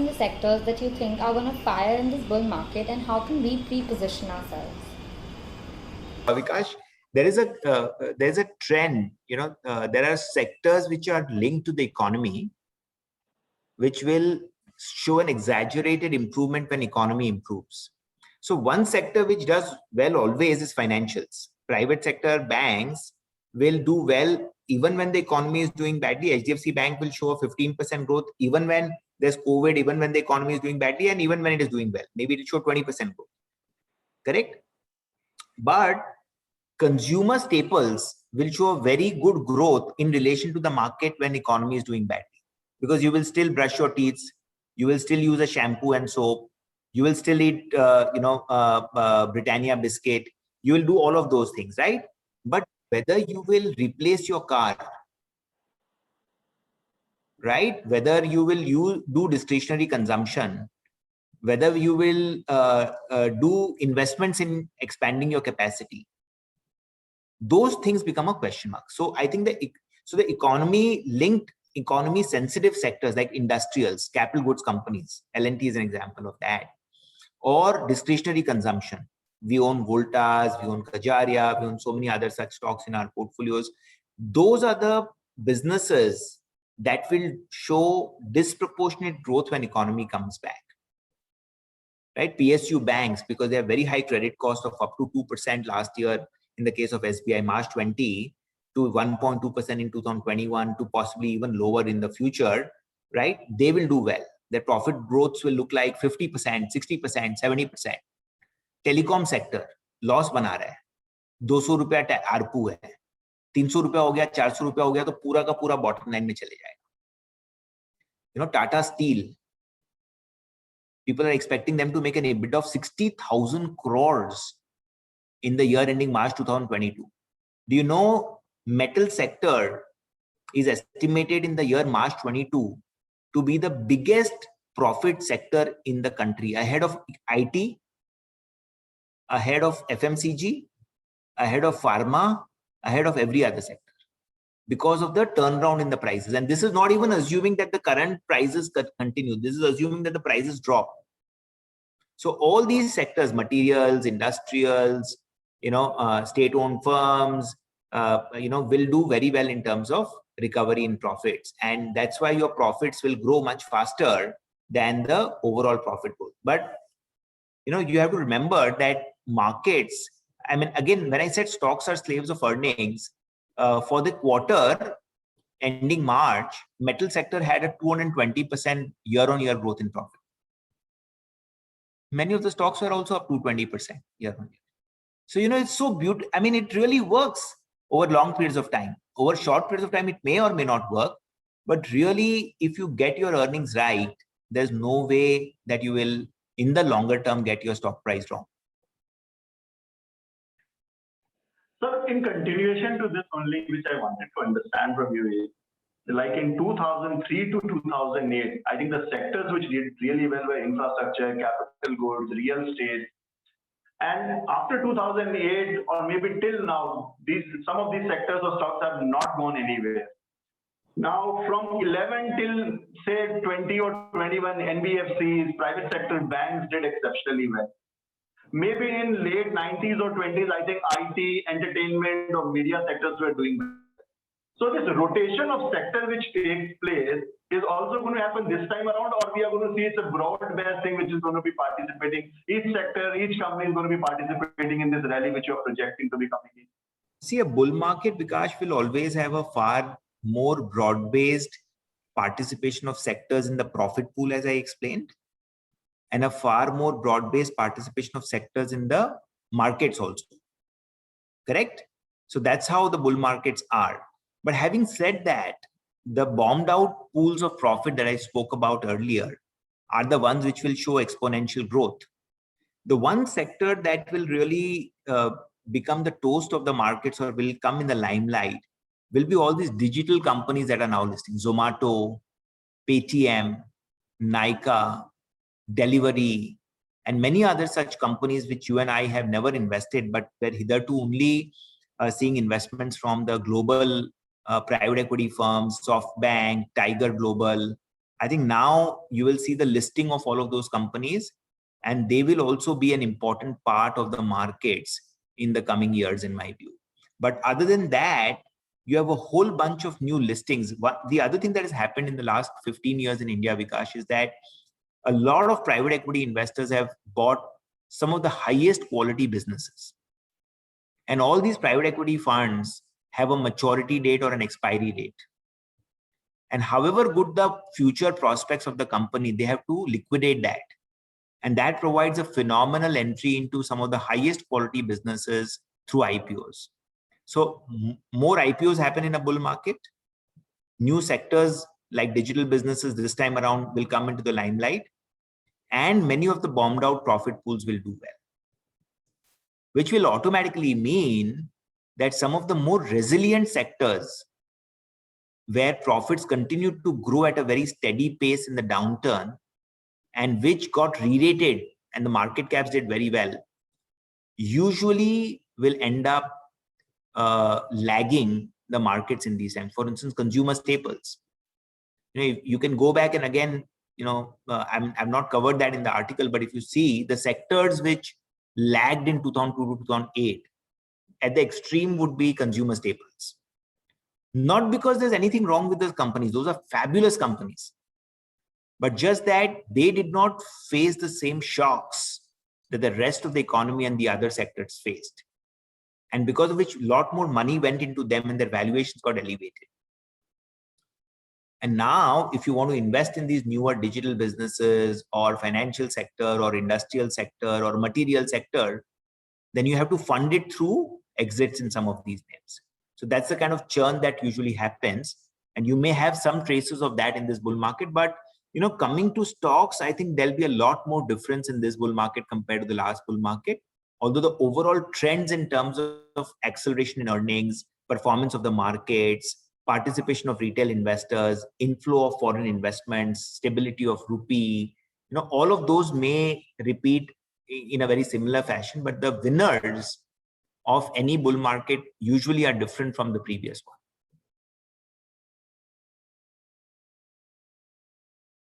in the sectors that you think are going to fire in this bull market, and how can we pre-position ourselves? Vikash, there's a trend. There are sectors which are linked to the economy, which will show an exaggerated improvement when economy improves. So one sector which does well always is financials. Private sector banks will do well even when the economy is doing badly. HDFC Bank will show a 15% growth even when there's COVID, even when the economy is doing badly, and even when it is doing well. Maybe it will show 20% growth. Correct? But consumer staples will show a very good growth in relation to the market when economy is doing badly, because you will still brush your teeth, you will still use a shampoo and soap, you will still eat Britannia biscuit, you will do all of those things, right? But whether you will replace your car, right, whether you will do discretionary consumption, whether you will do investments in expanding your capacity, those things become a question mark. So I think the economy linked, economy sensitive sectors like industrials, capital goods companies, L&T is an example of that, or discretionary consumption. We own Voltas, we own Kajaria, we own so many other such stocks in our portfolios. Those are the businesses that will show disproportionate growth when economy comes back. Right? PSU banks, because they have very high credit cost of up to 2% last year in the case of SBI, March 20 to 1.2% in 2021 to possibly even lower in the future, right? They will do well. Their profit growths will look like 50%, 60%, 70%. Telecom sector, loss बना रहा है, 200 रुपया ARPU है, 300 रुपया हो गया, 400 रुपया हो गया, तो पूरा का पूरा bottom line में चले जाएगा. Tata Steel, people are expecting them to make an EBITDA of 60,000 crores in the year ending March 2022. Do you know metal sector is estimated in the year March 22 to be the biggest profit sector in the country, ahead of IT, ahead of FMCG, ahead of pharma, ahead of every other sector, because of the turnaround in the prices. And this is not even assuming that the current prices continue. This is assuming that the prices drop. So all these sectors, materials, industrials, state-owned firms, will do very well in terms of recovery in profits. And that's why your profits will grow much faster than the overall profit growth. But, you have to remember that markets, I mean, again, when I said stocks are slaves of earnings, for the quarter ending March, metal sector had a 220% year-on-year growth in profit. Many of the stocks were also up to 20% year-on-year. So, it's so beautiful. I mean, it really works over long periods of time. Over short periods of time, it may or may not work. But really, if you get your earnings right, there's no way that you will, in the longer term, get your stock price wrong. So, in continuation to this only, which I wanted to understand from you is, like in 2003 to 2008, I think the sectors which did really well were infrastructure, capital goods, real estate. And after 2008, or maybe till now, some of these sectors or stocks have not gone anywhere. Now, from 11 till say 20 or 21, NBFCs, private sector banks did exceptionally well. Maybe in late 90s or 20s, I think IT, entertainment, or media sectors were doing well. So this rotation of sector which takes place is also going to happen this time around, or we are going to see it's a broad-based thing which is going to be participating. Each sector, each company is going to be participating in this rally which you are projecting to be coming in. See, a bull market, Vikash, will always have a far more broad-based participation of sectors in the profit pool, as I explained, and a far more broad-based participation of sectors in the markets also. Correct? So that's how the bull markets are. But having said that, the bombed out pools of profit that I spoke about earlier are the ones which will show exponential growth. The one sector that will really become the toast of the markets or will come in the limelight will be all these digital companies that are now listing. Zomato, Paytm, Nykaa, Delivery, and many other such companies which you and I have never invested, but were hitherto only seeing investments from the global private equity firms, SoftBank, Tiger Global, I think now you will see the listing of all of those companies, and they will also be an important part of the markets in the coming years, in my view. But other than that, you have a whole bunch of new listings. The other thing that has happened in the last 15 years in India, Vikash, is that a lot of private equity investors have bought some of the highest quality businesses. And all these private equity funds have a maturity date or an expiry date. And however good the future prospects of the company, they have to liquidate that. And that provides a phenomenal entry into some of the highest quality businesses through IPOs. So more IPOs happen in a bull market. New sectors like digital businesses this time around will come into the limelight. And many of the bombed out profit pools will do well, which will automatically mean that some of the more resilient sectors where profits continued to grow at a very steady pace in the downturn and which got re-rated and the market caps did very well, usually will end up lagging the markets in these times. For instance, consumer staples. You can go back and again, I've not covered that in the article, but if you see the sectors which lagged in 2002 to 2008, at the extreme would be consumer staples. Not because there's anything wrong with those companies. Those are fabulous companies. But just that they did not face the same shocks that the rest of the economy and the other sectors faced. And because of which a lot more money went into them and their valuations got elevated. And now, if you want to invest in these newer digital businesses or financial sector or industrial sector or material sector, then you have to fund it through exits in some of these names. So that's the kind of churn that usually happens. And you may have some traces of that in this bull market. But coming to stocks, I think there'll be a lot more difference in this bull market compared to the last bull market. Although the overall trends in terms of acceleration in earnings, performance of the markets, participation of retail investors, inflow of foreign investments, stability of rupee, all of those may repeat in a very similar fashion, but the winners of any bull market usually are different from the previous one.